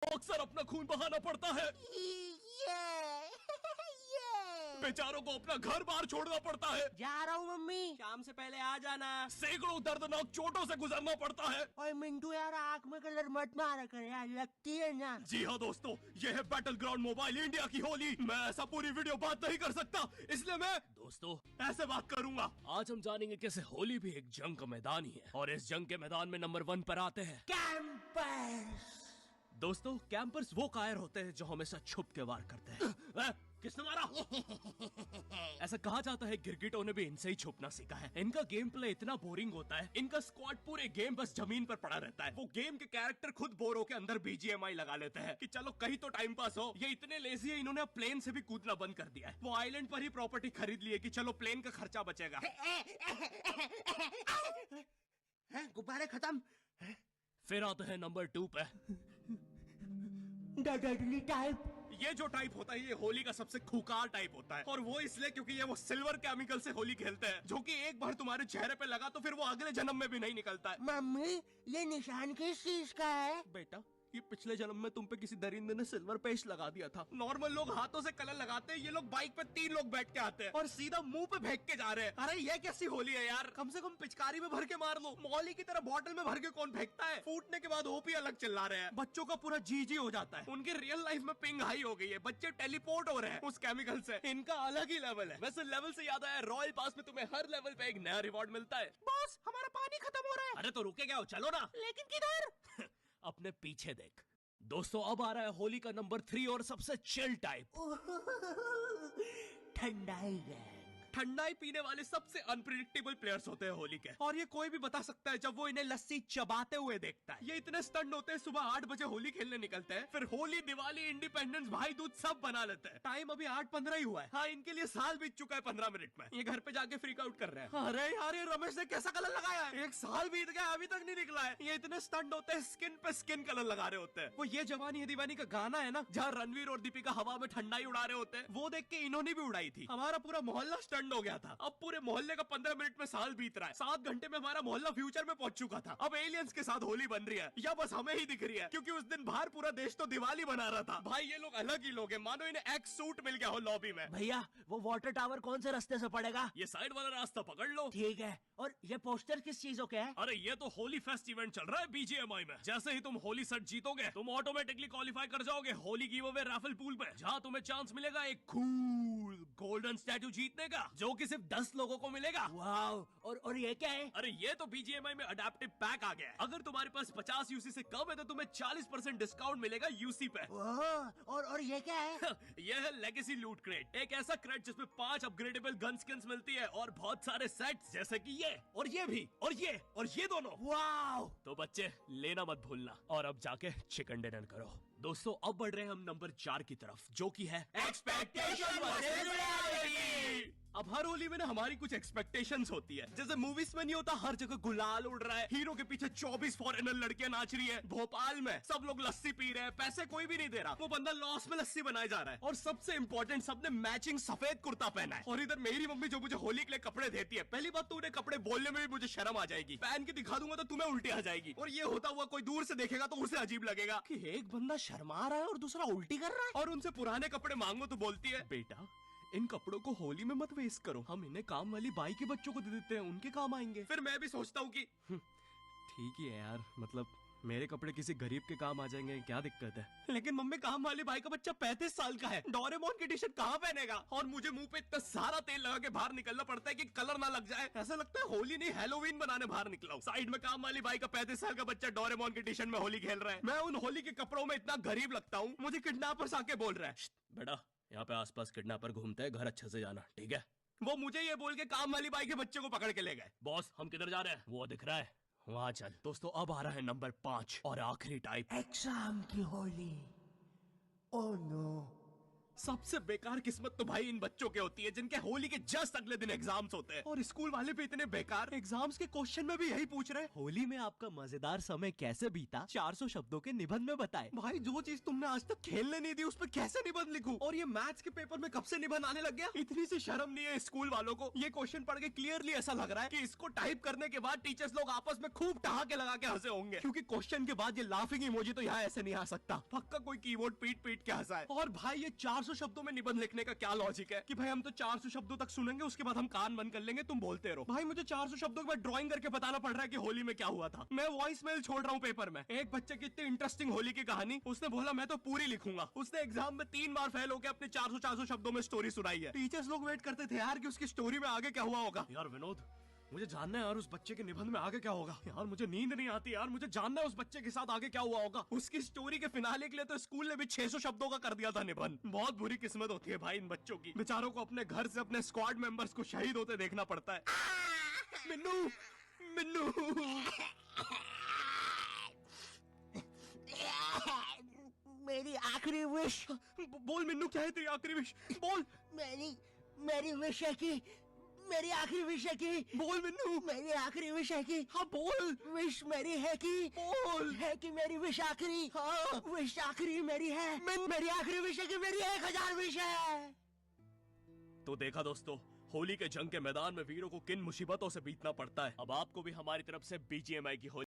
अक्सर अपना खून बहाना पड़ता है। बेचारों को अपना घर बार छोड़ना पड़ता है। जा रहा हूँ मम्मी। शाम से पहले आ जाना। सैकड़ों दर्दनाक चोटों से गुजरना पड़ता है। और मिंटू यार आँख में कलर मत मारा कर यार, लगती है ना। जी हाँ दोस्तों, ये है बैटल ग्राउंड मोबाइल इंडिया की होली। मैं ऐसा पूरी वीडियो बात नहीं कर सकता, इसलिए मैं दोस्तों ऐसे बात करूंगा। आज हम जानेंगे कैसे होली भी एक जंग का मैदान ही है, और इस जंग के मैदान में नंबर 1 पर आते हैं कैंपर्स। दोस्तों, कैंपर्स वो कायर होते हैं जो हमेशा छुप के वार करते हैं। किसने मारा? ऐसा कहा जाता है गिरगिटों ने भी इनसे ही छुपना सीखा है। इनका गेम प्ले इतना बोरिंग होता है, इनका स्क्वाड पूरे गेम बस जमीन पर पड़ा रहता है। वो गेम के कैरेक्टर खुद बोर होकर अंदर बीजीएमआई लगा लेते हैं कि चलो कहीं तो टाइम पास हो। ये इतने लेजी है, इन्होंने अब प्लेन से भी कूदना बंद कर दिया है। वो आइलैंड पर ही प्रॉपर्टी खरीद ली है कि चलो प्लेन का खर्चा बचेगा। गुब्बारे खत्म। फिर आते हैं नंबर 2 पे। Dudley type. ये जो टाइप होता है ये होली का सबसे खूंखार टाइप होता है, और वो इसलिए क्योंकि ये वो सिल्वर केमिकल से होली खेलते हैं, जो कि एक बार तुम्हारे चेहरे पे लगा तो फिर वो अगले जन्म में भी नहीं निकलता है। मम्मी ये निशान किस चीज का है? बेटा, ये पिछले जन्म में तुम पे किसी दरिंदे ने सिल्वर पेस्ट लगा दिया था। नॉर्मल लोग हाथों से कलर लगाते हैं, ये लोग बाइक पे 3 लोग बैठ के आते हैं और सीधा मुंह पे फेंक के जा रहे हैं। अरे ये कैसी होली है यार, कम से कम पिचकारी में भर के मार लो। मौली की तरह बॉटल में भर के कौन फेंकता है? फूटने के बाद ओपी अलग चिल्ला रहे हैं। बच्चों का पूरा जी हो जाता है, उनकी रियल लाइफ में पिंग हाई हो गई है। बच्चे टेलीपोर्ट हो रहे हैं उस केमिकल से। इनका अलग ही लेवल है। वैसे लेवल से याद आया, रॉयल पास में तुम्हें हर लेवल पे एक नया रिवॉर्ड मिलता है। बॉस हमारा पानी खत्म हो रहा है। अरे तो रुके क्या हो, चलो ना। लेकिन किधर? अपने पीछे देख। दोस्तों, अब आ रहा है होली का नंबर 3 और सबसे चिल टाइप। ठंडाई गैंग। ठंडाई पीने वाले सबसे अनप्रिडिक्टेबल प्लेयर्स होते हैं होली के, और ये कोई भी बता सकता है जब वो इन्हें लस्सी चबाते हुए देखता है। ये इतने स्टंट होते हैं, सुबह 8 बजे होली खेलने निकलते हैं, फिर होली, दिवाली, इंडिपेंडेंस, भाई दूज सब बना लेते हैं। टाइम अभी 8:15 ही हुआ है। हाँ, इनके लिए साल बीत चुका है 15 मिनट में। ये घर पे जाके फ्रीक आउट कर रहे हैं। अरे यार, ये रमेश ने कैसा कलर लगाया है? 1 साल बीत गया, अभी तक नहीं निकला है। ये इतने स्टंट होते हैं, स्किन पे स्किन कलर लगा रहे होते हैं। वो ये जवानी है दीवानी का गाना है ना, जहाँ रणवीर और दीपिका हवा में ठंडाई उड़ा रहे होते हैं, वो देख के इन्होंने भी उड़ाई थी। हमारा पूरा मोहल्ला स्टंट हो गया था। अब पूरे मोहल्ले का 15 मिनट में साल बीत रहा है। 7 घंटे में हमारा मोहल्ला फ्यूचर में पहुंच चुका था। अब एलियंस के साथ होली बन रही है, या बस हमें ही दिख रही है? क्योंकि उस दिन बाहर पूरा देश तो दिवाली बना रहा था। भाई ये लोग अलग ही लोग हैं, मानो इन्हें एक्स सूट मिल गया हो लॉबी में। भैया वो वाटर टावर कौन से रास्ते से पड़ेगा? ये साइड वाला रास्ता पकड़ लो। ठीक है। और ये पोस्टर किस चीजों के है? अरे ये तो होली फेस्ट इवेंट चल रहा है बीजीएमआई में। जैसे ही तुम होली सेट जीतोगे, तुम ऑटोमेटिकली क्वालिफाई कर जाओगे Holi give away Rafale pool पे, जहाँ तुम्हें चांस मिलेगा एक कूल गोल्डन स्टैचू जीतने का, जो कि सिर्फ 10 लोगों को मिलेगा। वाओ। और ये क्या है? अरे ये तो बीजीएमआई में अडेप्टिव पैक आ गया है। अगर तुम्हारे पास 50 यूसी से कम है तो तुम्हें 40% डिस्काउंट मिलेगा यूसी पे। और ये क्या है? ये है लेगेसी लूट क्रेट, एक ऐसा क्रेट जिसमें 5 अपग्रेडेबल गन स्किन्स मिलती है और बहुत सारे सेट्स, जैसे कि ये और ये भी और ये दोनों। वाओ। तो बच्चे लेना मत भूलना, और अब जाके चिकन डिनर करो। दोस्तों, अब बढ़ रहे हैं हम नंबर 4 की तरफ, जो कि है एक्सपेक्टेशन वर्सेस रियलिटी। अब हर होली में ना हमारी कुछ एक्सपेक्टेशंस होती है। जैसे मूवीज में नहीं होता, हर जगह गुलाल उड़ रहा है, हीरो के पीछे 24 फॉरेनर लड़कियां नाच रही है, भोपाल में सब लोग लस्सी पी रहे हैं, पैसे कोई भी नहीं दे रहा, वो बंदा लॉस में लस्सी बनाए जा रहा है, और सबसे इंपॉर्टेंट सबने मैचिंग सफेद कुर्ता पहना है। और इधर मेरी मम्मी जो मुझे होली के लिए कपड़े देती है, पहली बात तो उन्हें कपड़े बोलने में भी मुझे शर्म आ जाएगी, पहन के दिखा दूंगा तो तुम्हें उल्टी आ जाएगी, और ये होता हुआ कोई दूर से देखेगा तो उसे अजीब लगेगा कि एक बंदा शर्मा रहा है और दूसरा उल्टी कर रहा है। और उनसे पुराने कपड़े मांगो तो बोलती है, बेटा इन कपड़ों को होली में मत वेस्ट करो, हम इन्हें काम वाली बाई के बच्चों को दे देते हैं, उनके काम आएंगे। फिर मैं भी सोचता हूँ कि ठीक ही है यार, मतलब मेरे कपड़े किसी गरीब के काम आ जाएंगे, क्या दिक्कत है? लेकिन मम्मी, काम वाली भाई का बच्चा 35 साल का है, डोरेमोन की टी शर्ट कहाँ पहनेगा? और मुझे मुंह पे इतना सारा तेल लगा के बाहर निकलना पड़ता है कि कलर ना लग जाए। ऐसा लगता है होली नहीं हैलोवीन बनाने बाहर निकला हूं। साइड में काम वाली भाई का 35 साल का बच्चा डोरेमोन की टी शर्ट में होली खेल रहा है। मैं उन होली के कपड़ों में इतना गरीब लगता हूँ, मुझे किडनैपर्स आके बोल रहा है, बेटा यहाँ पे आसपास किडनैपर घूमते हैं, घर अच्छे से जाना, ठीक है? वो मुझे ये बोल के काम वाली बाई के बच्चे को पकड़ के ले गए। बॉस हम किधर जा रहे हैं? वो दिख रहा है, वहां चल। दोस्तों, अब आ रहा है नंबर 5 और आखिरी टाइप, एग्जाम की होली। ओह नो, सबसे बेकार किस्मत तो भाई इन बच्चों के होती है जिनके होली के जस्ट अगले दिन एग्जाम्स होते हैं, और स्कूल वाले भी इतने बेकार, एग्जाम्स के क्वेश्चन में भी यही पूछ रहे हैं, होली में आपका मजेदार समय कैसे बीता 400 शब्दों के निबंध में बताएं। भाई जो चीज तुमने आज तक खेलने नहीं दी उस पर कैसे निबंध लिखूं? और ये मैथ्स के पेपर में कब से निबंध आने लग गया? इतनी सी शर्म नहीं है स्कूल वालों को? ये क्वेश्चन पढ़ के क्लियरली ऐसा लग रहा है कि इसको टाइप करने के बाद टीचर्स लोग आपस में खूब ठहाके लगा के हंसे होंगे, क्योंकि क्वेश्चन के बाद ये लाफिंग इमोजी तो यहाँ ऐसे नहीं आ सकता। पक्का कोई कीबोर्ड पीट पीट के हंसा है। और भाई ये 400 शब्दों में निबंध लिखने का क्या लॉजिक है कि भाई हम तो 400 शब्दों तक सुनेंगे, उसके बाद हम कान बंद कर लेंगे, तुम बोलते रहो। भाई मुझे 400 शब्दों के बाद ड्राइंग करके बताना पड़ रहा है कि होली में क्या हुआ था। मैं वॉइस मेल छोड़ रहा हूँ पेपर में। एक बच्चे की इतनी इंटरेस्टिंग होली की कहानी, उसने बोला मैं तो पूरी लिखूंगा। उसने एग्जाम में 3 बार फेल होकर अपने 400 शब्दों में स्टोरी सुनाई है। टीचर्स लोग वेट करते थे यार कि उसकी स्टोरी में आगे क्या हुआ होगा। यार विनोद, मुझे जानना है यार उस बच्चे के निबंध में आगे क्या होगा। यार मुझे नींद नहीं आती यार, मुझे जानना है उस बच्चे के साथ आगे क्या हुआ होगा। उसकी स्टोरी के फिनाले के लिए तो स्कूल ने भी 600 शब्दों का कर दिया था निबंध। बहुत बुरी किस्मत होती है भाई इन बच्चों की, बेचारों को अपने घर से अपने स्क्वाड मेंबर्स को शहीद होते देखना पड़ता है। मिन्नू, मिन्नू। मेरी आखिरी विश। बोल मिन्नू, क्या है तेरी आखिरी विश? बोल। मेरी विश है कि मेरी आखिरी विश है कि बोल मिन्नू। मेरी आखिरी विश है कि हाँ बोल। विश मेरी है कि बोल। है कि मेरी विश आखिरी। हाँ। विश आखिरी मेरी है। मेरी आखिरी विश है कि मेरी 1000 विश है। तो देखा दोस्तों, होली के जंग के मैदान में वीरों को किन मुसीबतों से बीतना पड़ता है। अब आपको भी हमारी तरफ से BGMI की होली